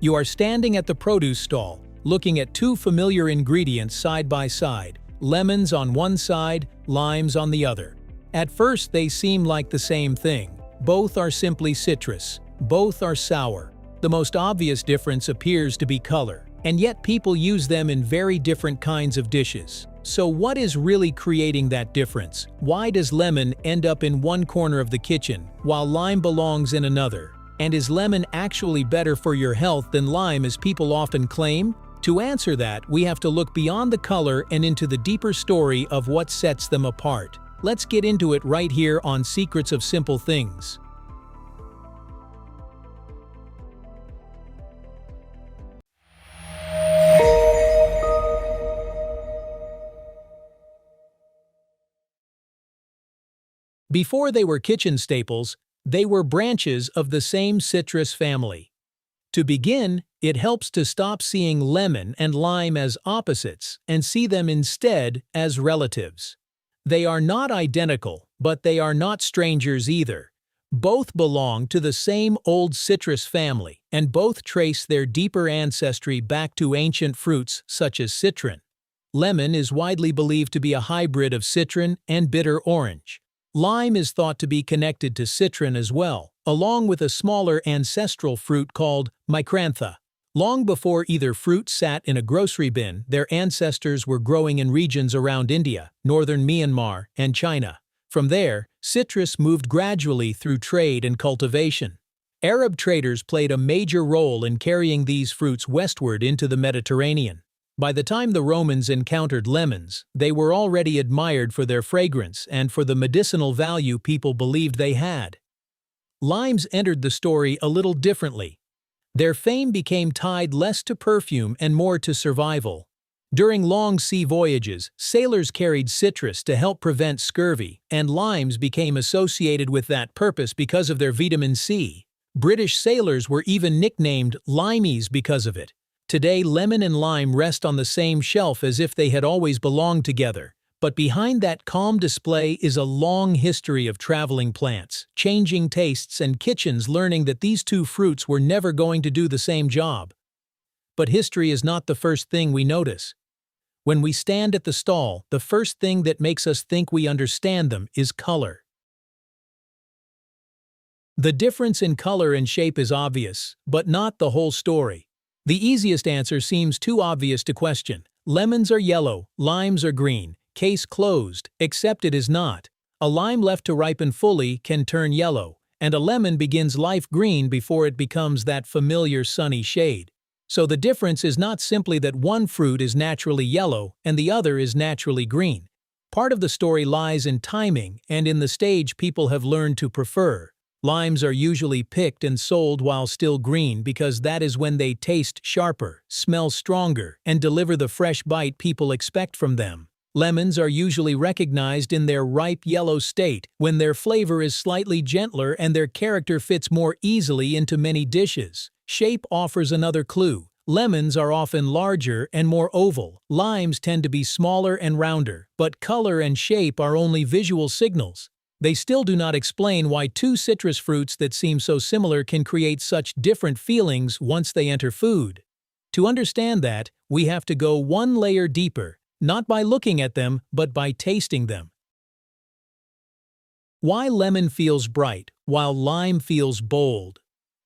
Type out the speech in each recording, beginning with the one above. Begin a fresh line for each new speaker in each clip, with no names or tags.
You are standing at the produce stall, looking at two familiar ingredients side by side, lemons on one side, limes on the other. At first they seem like the same thing. Both are simply citrus. Both are sour. The most obvious difference appears to be color, and yet people use them in very different kinds of dishes. So what is really creating that difference? Why does lemon end up in one corner of the kitchen, while lime belongs in another? And is lemon actually better for your health than lime as people often claim? To answer that, we have to look beyond the color and into the deeper story of what sets them apart. Let's get into it right here on Secrets of Simple Things. Before they were kitchen staples, they were branches of the same citrus family. To begin, it helps to stop seeing lemon and lime as opposites and see them instead as relatives. They are not identical, but they are not strangers either. Both belong to the same old citrus family, and both trace their deeper ancestry back to ancient fruits such as citron. Lemon is widely believed to be a hybrid of citron and bitter orange. Lime is thought to be connected to citron as well, along with a smaller ancestral fruit called micrantha. Long before either fruit sat in a grocery bin, their ancestors were growing in regions around India, northern Myanmar, and China. From there, citrus moved gradually through trade and cultivation. Arab traders played a major role in carrying these fruits westward into the Mediterranean. By the time the Romans encountered lemons, they were already admired for their fragrance and for the medicinal value people believed they had. Limes entered the story a little differently. Their fame became tied less to perfume and more to survival. During long sea voyages, sailors carried citrus to help prevent scurvy, and limes became associated with that purpose because of their vitamin C. British sailors were even nicknamed limeys because of it. Today, lemon and lime rest on the same shelf as if they had always belonged together. But behind that calm display is a long history of traveling plants, changing tastes, and kitchens learning that these two fruits were never going to do the same job. But history is not the first thing we notice. When we stand at the stall, the first thing that makes us think we understand them is color. The difference in color and shape is obvious, but not the whole story. The easiest answer seems too obvious to question. Lemons are yellow, limes are green. Case closed, except it is not. A lime left to ripen fully can turn yellow, and a lemon begins life green before it becomes that familiar sunny shade. So the difference is not simply that one fruit is naturally yellow and the other is naturally green. Part of the story lies in timing and in the stage people have learned to prefer. Limes are usually picked and sold while still green because that is when they taste sharper, smell stronger, and deliver the fresh bite people expect from them. Lemons are usually recognized in their ripe yellow state, when their flavor is slightly gentler and their character fits more easily into many dishes. Shape offers another clue. Lemons are often larger and more oval. Limes tend to be smaller and rounder, but color and shape are only visual signals. They still do not explain why two citrus fruits that seem so similar can create such different feelings once they enter food. To understand that, we have to go one layer deeper, not by looking at them, but by tasting them. Why lemon feels bright, while lime feels bold?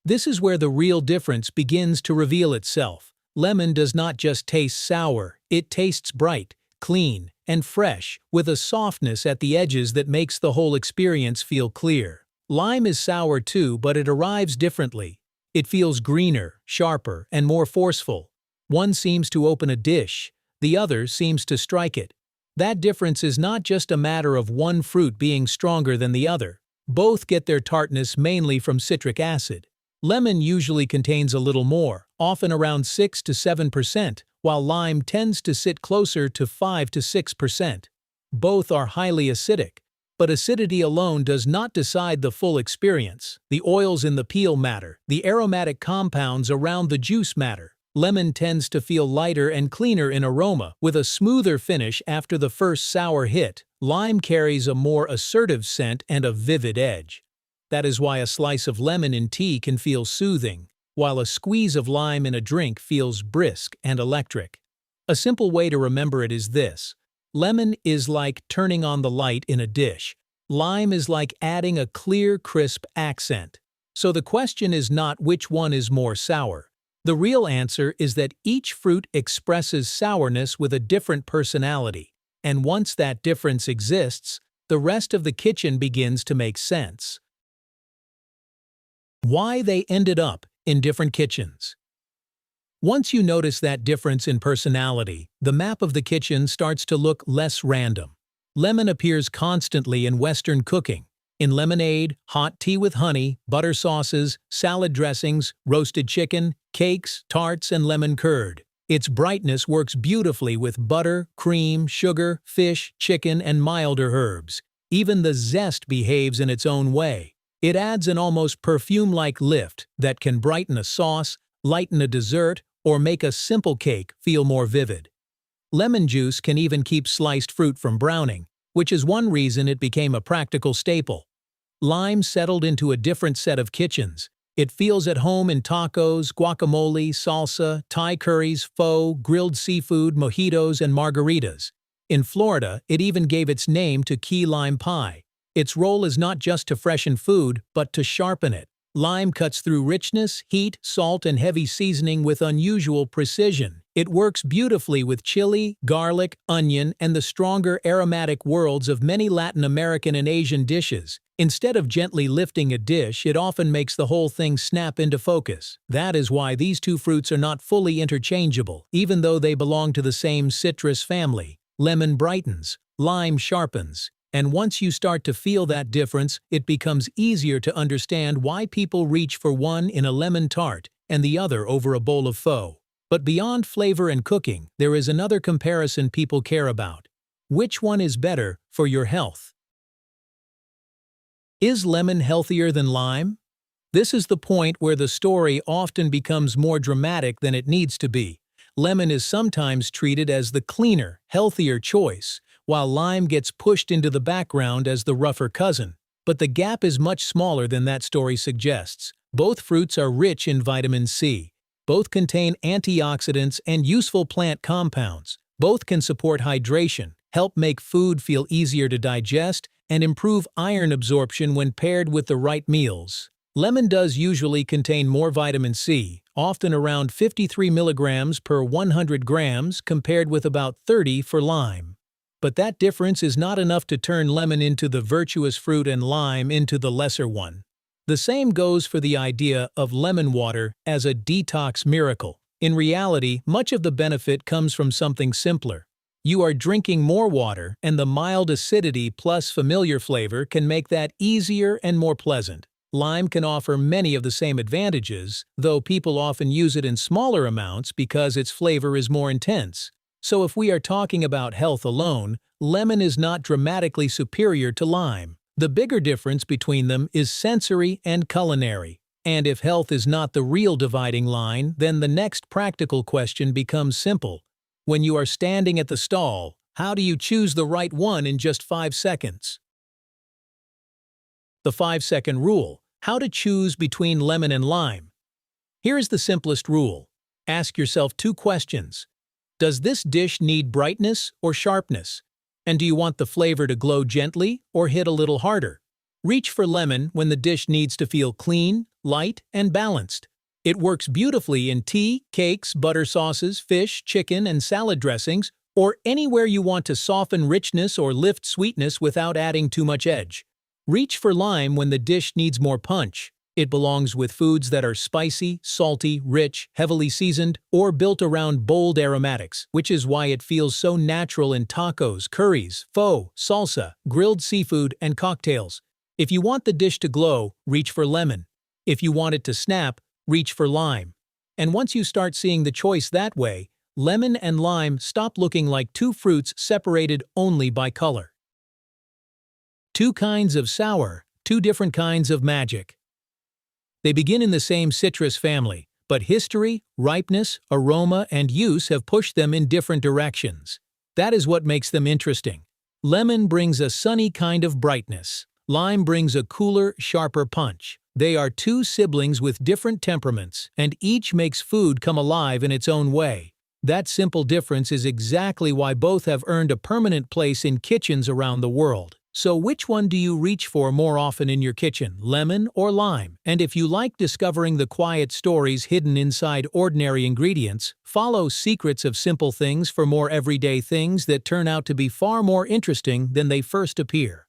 This is where the real difference begins to reveal itself. Lemon does not just taste sour, it tastes bright, clean, and fresh, with a softness at the edges that makes the whole experience feel clear. Lime is sour too, but it arrives differently. It feels greener, sharper, and more forceful. One seems to open a dish, the other seems to strike it. That difference is not just a matter of one fruit being stronger than the other. Both get their tartness mainly from citric acid. Lemon usually contains a little more, often around 6 to 7%, while lime tends to sit closer to 5 to 6%. Both are highly acidic, but acidity alone does not decide the full experience. The oils in the peel matter, the aromatic compounds around the juice matter. Lemon tends to feel lighter and cleaner in aroma, with a smoother finish after the first sour hit. Lime carries a more assertive scent and a vivid edge. That is why a slice of lemon in tea can feel soothing. while a squeeze of lime in a drink feels brisk and electric. A simple way to remember it is this: lemon is like turning on the light in a dish. Lime is like adding a clear, crisp accent. So the question is not which one is more sour. The real answer is that each fruit expresses sourness with a different personality, and once that difference exists, the rest of the kitchen begins to make sense. Why they ended up in different kitchens. Once you notice that difference in personality, the map of the kitchen starts to look less random. Lemon appears constantly in Western cooking, in lemonade, hot tea with honey, butter sauces, salad dressings, roasted chicken, cakes, tarts, and lemon curd. Its brightness works beautifully with butter, cream, sugar, fish, chicken, and milder herbs. Even the zest behaves in its own way. It adds an almost perfume-like lift that can brighten a sauce, lighten a dessert, or make a simple cake feel more vivid. Lemon juice can even keep sliced fruit from browning, which is one reason it became a practical staple. Lime settled into a different set of kitchens. It feels at home in tacos, guacamole, salsa, Thai curries, pho, grilled seafood, mojitos, and margaritas. In Florida, it even gave its name to key lime pie. Its role is not just to freshen food, but to sharpen it. Lime cuts through richness, heat, salt, and heavy seasoning with unusual precision. It works beautifully with chili, garlic, onion, and the stronger aromatic worlds of many Latin American and Asian dishes. Instead of gently lifting a dish, it often makes the whole thing snap into focus. That is why these two fruits are not fully interchangeable, even though they belong to the same citrus family. Lemon brightens, lime sharpens. And once you start to feel that difference, it becomes easier to understand why people reach for one in a lemon tart and the other over a bowl of pho. But beyond flavor and cooking, there is another comparison people care about. Which one is better for your health? Is lemon healthier than lime? This is the point where the story often becomes more dramatic than it needs to be. Lemon is sometimes treated as the cleaner, healthier choice, while lime gets pushed into the background as the rougher cousin. But the gap is much smaller than that story suggests. Both fruits are rich in vitamin C. Both contain antioxidants and useful plant compounds. Both can support hydration, help make food feel easier to digest, and improve iron absorption when paired with the right meals. Lemon does usually contain more vitamin C, often around 53 milligrams per 100 grams compared with about 30 for lime. But that difference is not enough to turn lemon into the virtuous fruit and lime into the lesser one. The same goes for the idea of lemon water as a detox miracle. In reality, much of the benefit comes from something simpler. You are drinking more water, and the mild acidity plus familiar flavor can make that easier and more pleasant. Lime can offer many of the same advantages, though people often use it in smaller amounts because its flavor is more intense. So if we are talking about health alone, lemon is not dramatically superior to lime. The bigger difference between them is sensory and culinary. And if health is not the real dividing line, then the next practical question becomes simple. When you are standing at the stall, how do you choose the right one in just 5 seconds? The 5-second rule: how to choose between lemon and lime. Here is the simplest rule. Ask yourself 2 questions. Does this dish need brightness or sharpness? And do you want the flavor to glow gently or hit a little harder? Reach for lemon when the dish needs to feel clean, light, and balanced. It works beautifully in tea, cakes, butter sauces, fish, chicken, and salad dressings, or anywhere you want to soften richness or lift sweetness without adding too much edge. Reach for lime when the dish needs more punch. It belongs with foods that are spicy, salty, rich, heavily seasoned, or built around bold aromatics, which is why it feels so natural in tacos, curries, pho, salsa, grilled seafood, and cocktails. If you want the dish to glow, reach for lemon. If you want it to snap, reach for lime. And once you start seeing the choice that way, lemon and lime stop looking like 2 fruits separated only by color. 2 kinds of sour, 2 different kinds of magic. They begin in the same citrus family, but history, ripeness, aroma, and use have pushed them in different directions. That is what makes them interesting. Lemon brings a sunny kind of brightness. Lime brings a cooler, sharper punch. They are two siblings with different temperaments, and each makes food come alive in its own way. That simple difference is exactly why both have earned a permanent place in kitchens around the world. So which one do you reach for more often in your kitchen, lemon or lime? And if you like discovering the quiet stories hidden inside ordinary ingredients, follow Secrets of Simple Things for more everyday things that turn out to be far more interesting than they first appear.